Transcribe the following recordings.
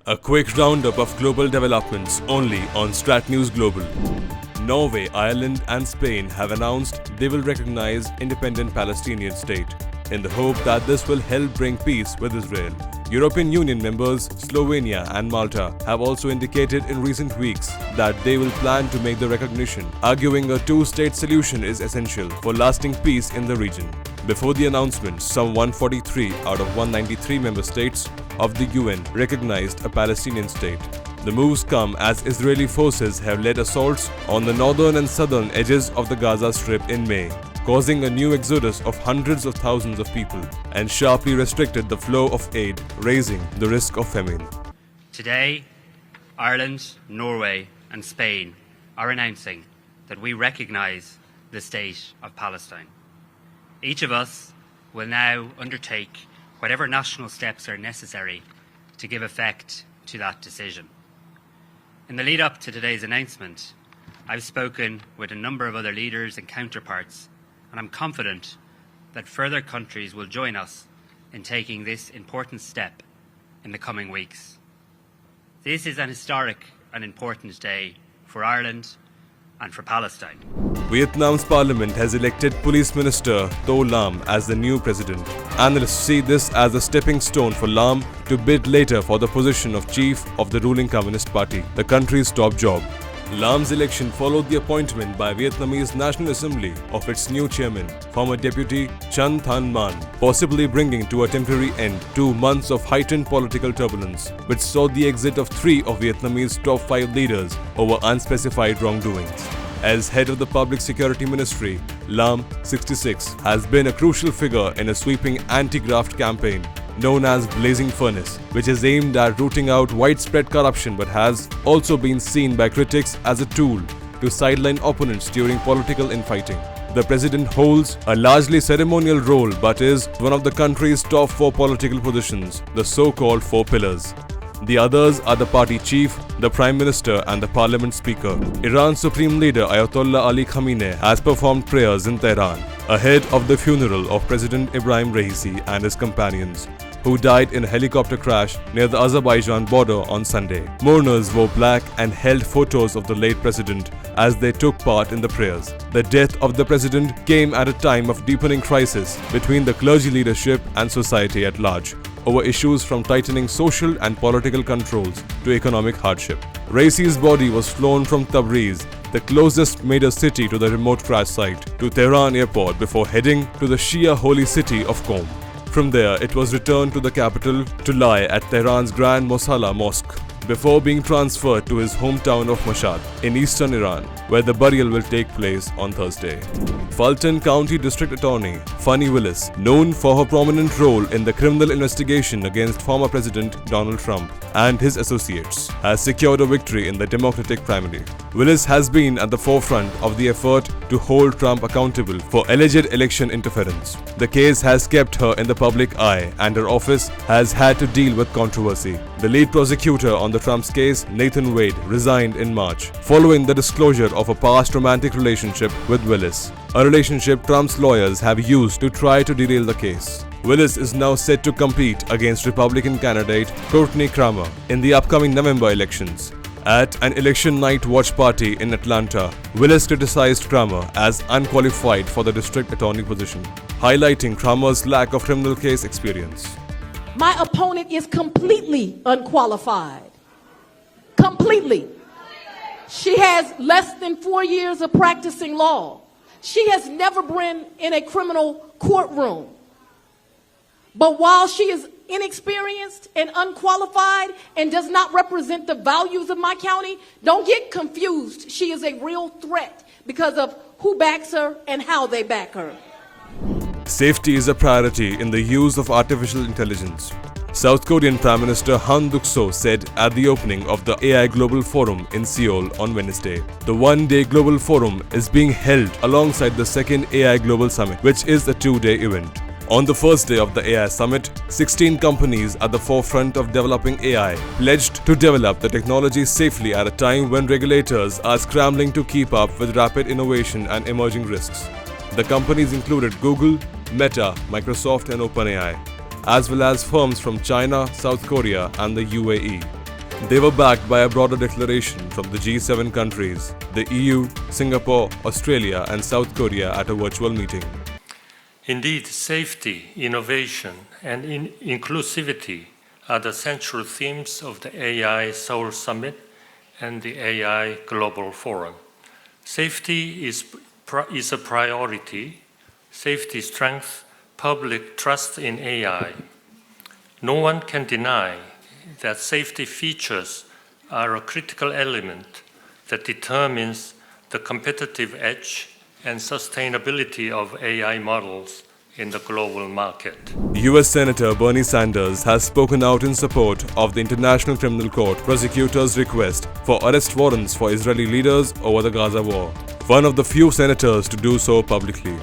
A quick roundup of global developments only on StratNews Global. Norway, Ireland and Spain have announced they will recognize independent Palestinian state in the hope that this will help bring peace with Israel. European Union members Slovenia and Malta have also indicated in recent weeks that they will plan to make the recognition, arguing a two-state solution is essential for lasting peace in the region. Before the announcement, some 143 out of 193 member states of the UN recognized a Palestinian state. The moves come as Israeli forces have led assaults on the northern and southern edges of the Gaza Strip in May, causing a new exodus of hundreds of thousands of people and sharply restricted the flow of aid, raising the risk of famine. Today, Ireland, Norway and Spain are announcing that we recognise the state of Palestine. Each of us will now undertake whatever national steps are necessary to give effect to that decision. In the lead up to today's announcement, I've spoken with a number of other leaders and counterparts, and I'm confident that further countries will join us in taking this important step in the coming weeks. This is an historic and important day for Ireland and for Palestine. Vietnam's parliament has elected Police Minister To Lam as the new president. Analysts see this as a stepping stone for Lam to bid later for the position of chief of the ruling Communist Party, the country's top job. Lam's election followed the appointment by Vietnamese National Assembly of its new chairman, former deputy Chan Than Man, possibly bringing to a temporary end 2 months of heightened political turbulence, which saw the exit of 3 of Vietnamese top 5 leaders over unspecified wrongdoings. As head of the Public Security Ministry, Lam, 66, has been a crucial figure in a sweeping anti-graft campaign known as Blazing Furnace, which is aimed at rooting out widespread corruption but has also been seen by critics as a tool to sideline opponents during political infighting. The president holds a largely ceremonial role but is one of the country's top 4 political positions, the so-called 4 pillars. The others are the party chief, the prime minister and the parliament speaker. Iran's supreme leader Ayatollah Ali Khamenei has performed prayers in Tehran ahead of the funeral of President Ibrahim Raisi and his companions, who died in a helicopter crash near the Azerbaijan border on Sunday. Mourners wore black and held photos of the late president as they took part in the prayers. The death of the president came at a time of deepening crisis between the clergy leadership and society at large over issues from tightening social and political controls to economic hardship. Raisi's body was flown from Tabriz, the closest major city to the remote crash site, to Tehran airport before heading to the Shia holy city of Qom. From there, it was returned to the capital to lie at Tehran's Grand Mosalla Mosque before being transferred to his hometown of Mashhad in eastern Iran, where the burial will take place on Thursday. Fulton County District Attorney Fani Willis, known for her prominent role in the criminal investigation against former President Donald Trump and his associates, has secured a victory in the Democratic primary. Willis has been at the forefront of the effort to hold Trump accountable for alleged election interference. The case has kept her in the public eye and her office has had to deal with controversy. The lead prosecutor on the Trump's case, Nathan Wade, resigned in March following the disclosure of a past romantic relationship with Willis, a relationship Trump's lawyers have used to try to derail the case. Willis is now set to compete against Republican candidate Courtney Kramer in the upcoming November elections. At an election night watch party in Atlanta, Willis criticized Kramer as unqualified for the district attorney position, highlighting Kramer's lack of criminal case experience. My opponent is completely unqualified. Completely. She has less than 4 years of practicing law. She has never been in a criminal courtroom. But while she is inexperienced and unqualified and does not represent the values of my county, don't get confused. She is a real threat because of who backs her and how they back her. Safety is a priority in the use of artificial intelligence. South Korean Prime Minister Han Duck-soo said at the opening of the AI Global Forum in Seoul on Wednesday. The one-day global forum is being held alongside the second AI Global Summit, which is a 2-day event. On the first day of the AI Summit, 16 companies at the forefront of developing AI pledged to develop the technology safely at a time when regulators are scrambling to keep up with rapid innovation and emerging risks. The companies included Google, Meta, Microsoft and OpenAI, as well as firms from China, South Korea and the UAE. They were backed by a broader declaration from the G7 countries, the EU, Singapore, Australia and South Korea at a virtual meeting. Indeed, safety, innovation, and inclusivity are the central themes of the AI Seoul Summit and the AI Global Forum. Safety is a priority. Safety strengthens public trust in AI. No one can deny that safety features are a critical element that determines the competitive edge and sustainability of AI models in the global market. US Senator Bernie Sanders has spoken out in support of the International Criminal Court prosecutors' request for arrest warrants for Israeli leaders over the Gaza war, one of the few senators to do so publicly.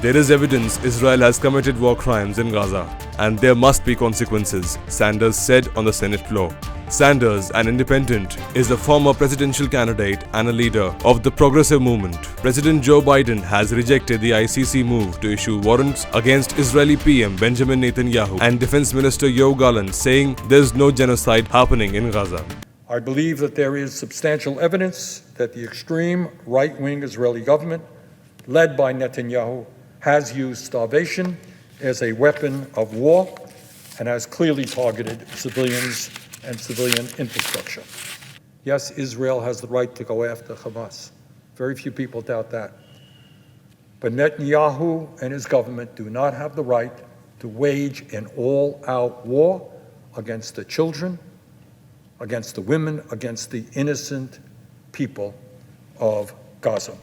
There is evidence Israel has committed war crimes in Gaza, and there must be consequences, Sanders said on the Senate floor. Sanders, an independent, is a former presidential candidate and a leader of the progressive movement. President Joe Biden has rejected the ICC move to issue warrants against Israeli PM Benjamin Netanyahu and Defense Minister Yoav Gallant, saying there's no genocide happening in Gaza. I believe that there is substantial evidence that the extreme right-wing Israeli government, led by Netanyahu, has used starvation as a weapon of war and has clearly targeted civilians and civilian infrastructure. Yes, Israel has the right to go after Hamas. Very few people doubt that. But Netanyahu and his government do not have the right to wage an all-out war against the children, against the women, against the innocent people of Gaza.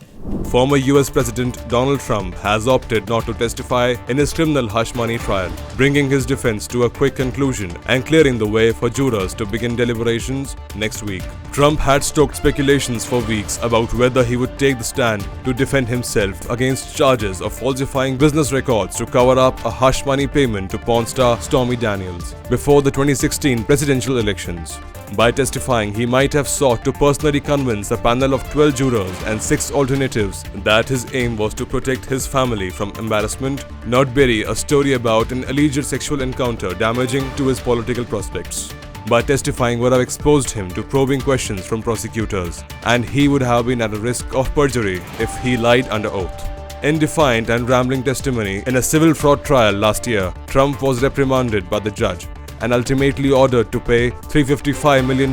Former US President Donald Trump has opted not to testify in his criminal hush money trial, bringing his defense to a quick conclusion and clearing the way for jurors to begin deliberations next week. Trump had stoked speculations for weeks about whether he would take the stand to defend himself against charges of falsifying business records to cover up a hush money payment to porn star Stormy Daniels before the 2016 presidential elections. By testifying, he might have sought to personally convince a panel of 12 jurors and 6 alternatives that his aim was to protect his family from embarrassment, not bury a story about an alleged sexual encounter damaging to his political prospects. By testifying would have exposed him to probing questions from prosecutors, and he would have been at a risk of perjury if he lied under oath. In defiant and rambling testimony in a civil fraud trial last year, Trump was reprimanded by the judge and ultimately ordered to pay $355 million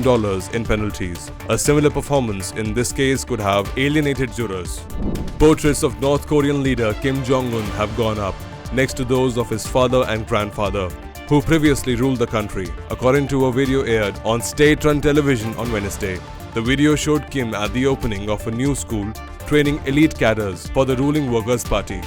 in penalties. A similar performance in this case could have alienated jurors. Portraits of North Korean leader Kim Jong-un have gone up, next to those of his father and grandfather, who previously ruled the country, according to a video aired on state-run television on Wednesday. The video showed Kim at the opening of a new school, training elite cadres for the ruling Workers' Party.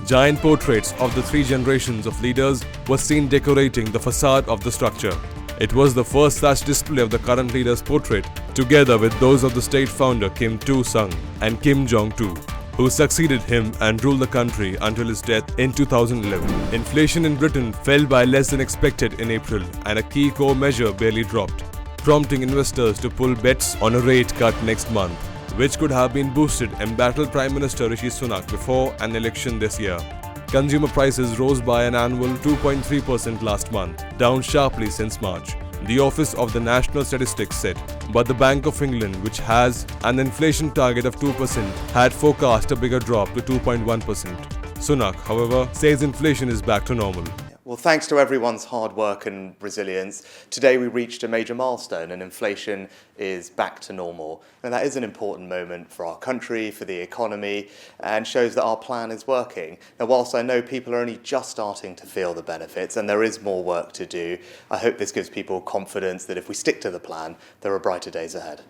Giant portraits of the 3 generations of leaders were seen decorating the facade of the structure. It was the first such display of the current leader's portrait, together with those of the state founder Kim Il-sung and Kim Jong-il, who succeeded him and ruled the country until his death in 2011. Inflation in Britain fell by less than expected in April, and a key core measure barely dropped, prompting investors to pull bets on a rate cut next month, which could have been boosted embattled Prime Minister Rishi Sunak before an election this year. Consumer prices rose by an annual 2.3% last month, down sharply since March, the Office of the National Statistics said. But the Bank of England, which has an inflation target of 2%, had forecast a bigger drop to 2.1%. Sunak, however, says inflation is back to normal. Well, thanks to everyone's hard work and resilience, today we reached a major milestone and inflation is back to normal. And that is an important moment for our country, for the economy, and shows that our plan is working. Now, whilst I know people are only just starting to feel the benefits and there is more work to do, I hope this gives people confidence that if we stick to the plan, there are brighter days ahead.